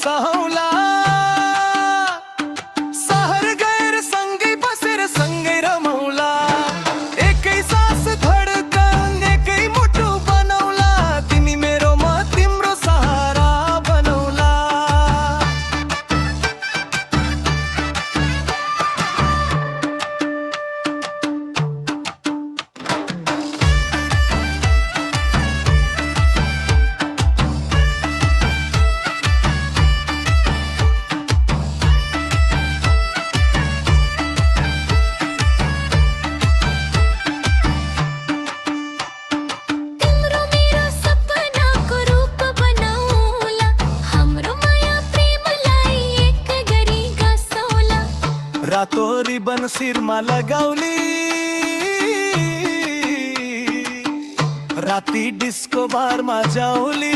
सावला सहर गैर संगी पसेर संगे रमवला एकही सास धडकन एकही मुठू बनवला तिमी मेरो म तिम्रो सहारा बनवला रातो रिबन सिरमा लगाउली राती डिस्को बारमा जाउली